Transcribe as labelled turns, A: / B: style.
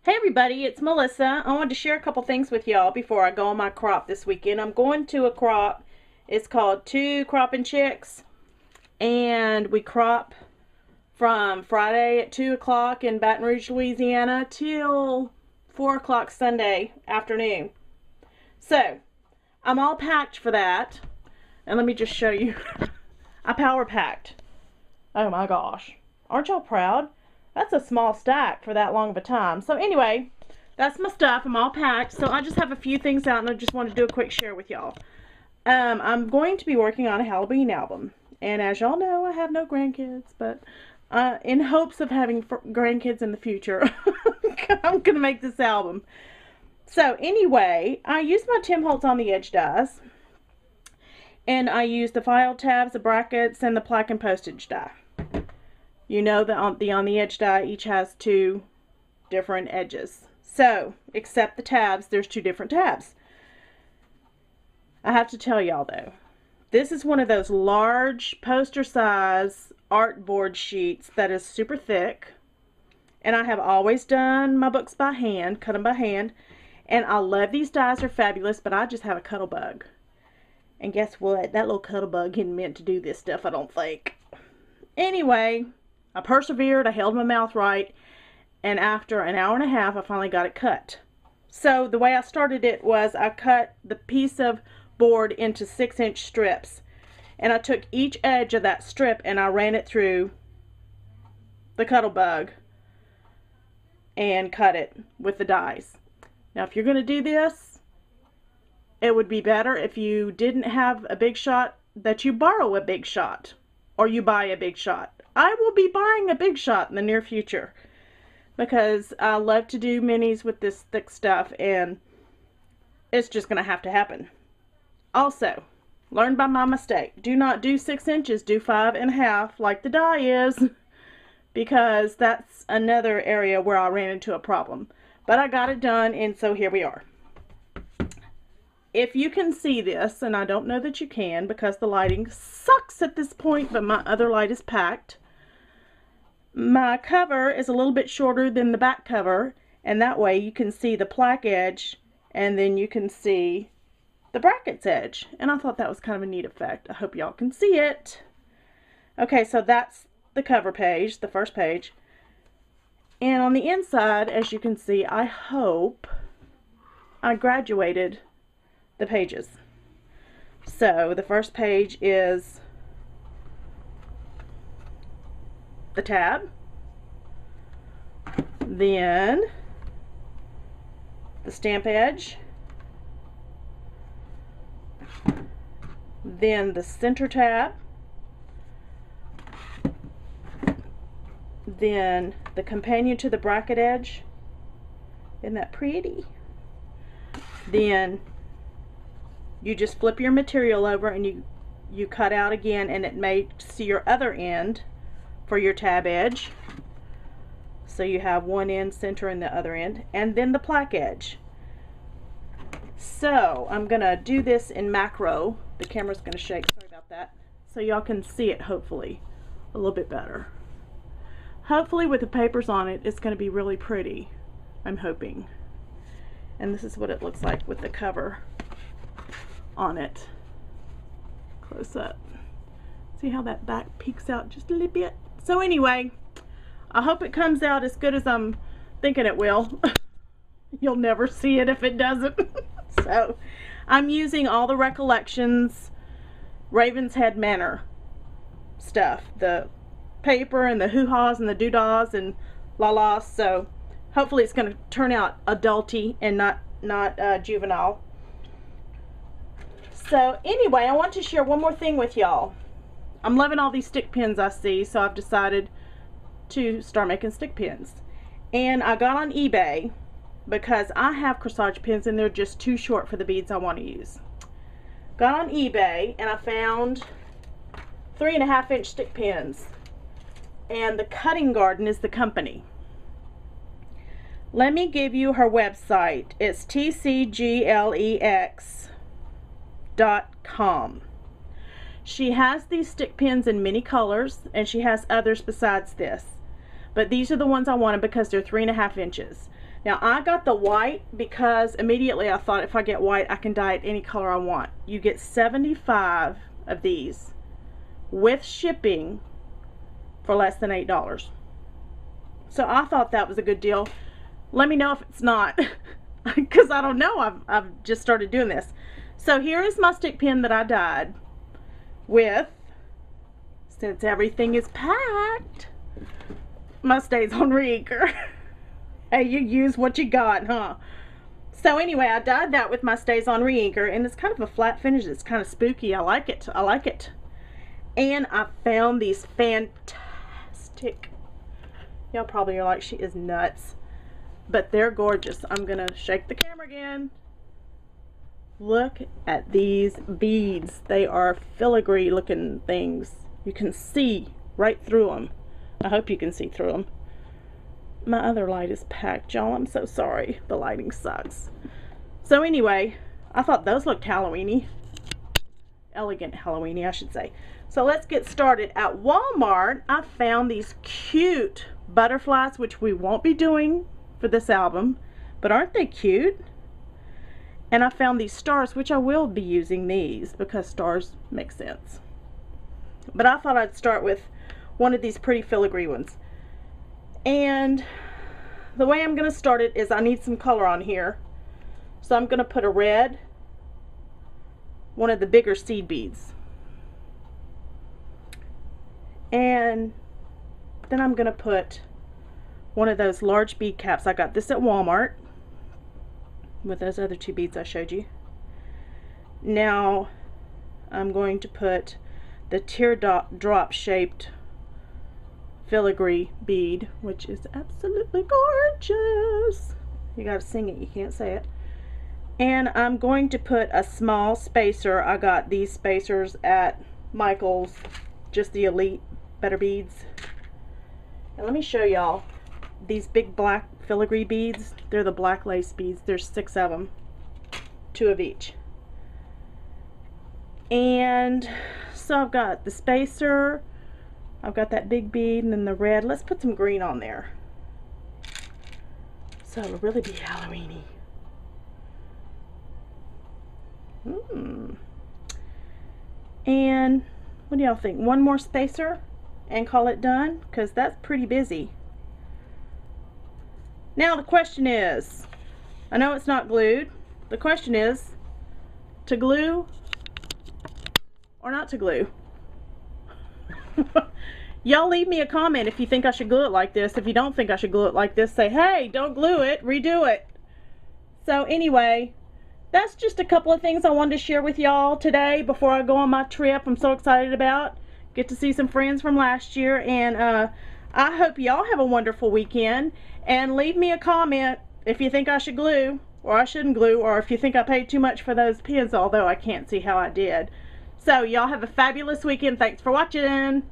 A: Hey everybody, it's Melissa. I wanted to share a couple things with y'all before I go on my crop this weekend. I'm going to a crop. It's called Two Cropping Chicks, and we crop from Friday at 2 o'clock in Baton Rouge, Louisiana till 4 o'clock Sunday afternoon. So, I'm all packed for that. And let me just show you. I power packed. Oh my gosh. Aren't y'all proud? That's a small stack for that long of a time. So anyway, that's my stuff. I'm all packed. So I just have a few things out and I just want to do a quick share with y'all. I'm going to be working on a Halloween album. And as y'all know, I have no grandkids. But in hopes of having grandkids in the future, I'm going to make this album. So anyway, I used my Tim Holtz on the edge dies. And I used the file tabs, the brackets, and the plaque and postage die. You know that on the edge die each has two different edges. So, except the tabs, there's two different tabs. I have to tell y'all though, this is one of those large poster size art board sheets that is super thick. And I have always done my books by hand, cut them by hand. And I love these dies, are fabulous, but I just have a cuddle bug. And guess what? That little cuddle bug isn't meant to do this stuff, I don't think. Anyway, I persevered, I held my mouth right, and after an hour and a half, I finally got it cut. So the way I started it was I cut the piece of board into 6-inch strips, and I took each edge of that strip and I ran it through the cuddle bug and cut it with the dies. Now if you're going to do this, it would be better if you didn't have a big shot that you borrow a big shot or you buy a big shot. I will be buying a big shot in the near future because I love to do minis with this thick stuff and it's just going to have to happen. Also, learn by my mistake. Do not do 6 inches, do 5.5 like the die is, because that's another area where I ran into a problem. But I got it done, and so here we are. If you can see this, and I don't know that you can because the lighting sucks at this point, but my other light is packed. My cover is a little bit shorter than the back cover, and that way you can see the plaque edge, and then you can see the brackets edge. And I thought that was kind of a neat effect. I hope y'all can see it. Okay, so that's the cover page, the first page. And on the inside, as you can see, I hope I graduated the pages. So the first page is the tab, then the stamp edge, then the center tab, then the companion to the bracket edge. Isn't that pretty? Then you just flip your material over and you cut out again, and it makes your other end for your tab edge. So you have one end center and the other end, and then the plaque edge. So I'm gonna do this in macro. The camera's gonna shake, sorry about that. So y'all can see it hopefully a little bit better. Hopefully with the papers on it, it's gonna be really pretty. I'm hoping. And this is what it looks like with the cover on it. Close up. See how that back peeks out just a little bit? So anyway, I hope it comes out as good as I'm thinking it will. You'll never see it if it doesn't. So I'm using all the Recollections Ravenshead Manor stuff. The paper and the hoo-haws and the doo-dahs and la-las. So hopefully it's going to turn out adulty and not juvenile. So anyway, I want to share one more thing with y'all. I'm loving all these stick pins I see, so I've decided to start making stick pins. And I got on eBay because I have corsage pins and they're just too short for the beads I want to use. Got on eBay and I found 3.5-inch stick pins. And the Cutting Garden is the company. Let me give you her website. It's tcglex.com. She has these stick pins in many colors, and she has others besides this. But these are the ones I wanted because they're 3.5 inches. Now I got the white because immediately I thought if I get white I can dye it any color I want. You get 75 of these with shipping for less than $8. So I thought that was a good deal. Let me know if it's not, because I don't know. I've just started doing this. So here is my stick pin that I dyed with, since everything is packed, my Stays on Re-Inker. Hey, you use what you got, huh? So anyway, I dyed that with my Stays on Re-Inker, and it's kind of a flat finish. It's kind of spooky. I like it. I like it. And I found these fantastic, y'all probably are like, she is nuts, but they're gorgeous. I'm gonna shake the camera again. Look at these beads. They are filigree looking things. You can see right through them. I hope you can see through them. My other light is packed, y'all. I'm so sorry. The lighting sucks. So anyway, I thought those looked Halloweeny. Elegant Halloweeny, I should say. So let's get started. At Walmart, I found these cute butterflies, which we won't be doing for this album, but aren't they cute? And I found these stars, which I will be using these because stars make sense. But I thought I'd start with one of these pretty filigree ones. And the way I'm going to start it is I need some color on here. So I'm going to put a red, one of the bigger seed beads. And then I'm going to put one of those large bead caps. I got this at Walmart with those other two beads I showed you. Now I'm going to put the teardrop shaped filigree bead, which is absolutely gorgeous. You gotta sing it, you can't say it. And I'm going to put a small spacer. I got these spacers at Michael's, just the Elite Better Beads. And let me show y'all these big black filigree beads. They're the black lace beads. There's 6 of them, 2 of each. And so I've got the spacer, I've got that big bead, and then the red. Let's put some green on there, so it'll really be Halloweeny. And what do y'all think? One more spacer and call it done, because that's pretty busy. Now the question is, I know it's not glued. The question is, to glue or not to glue? Y'all leave me a comment if you think I should glue it like this. If you don't think I should glue it like this, say, hey, don't glue it, redo it. So anyway, that's just a couple of things I wanted to share with y'all today before I go on my trip. I'm so excited about. Get to see some friends from last year, and I hope y'all have a wonderful weekend. And leave me a comment if you think I should glue or I shouldn't glue, or if you think I paid too much for those pins, although I can't see how I did. So y'all have a fabulous weekend. Thanks for watching.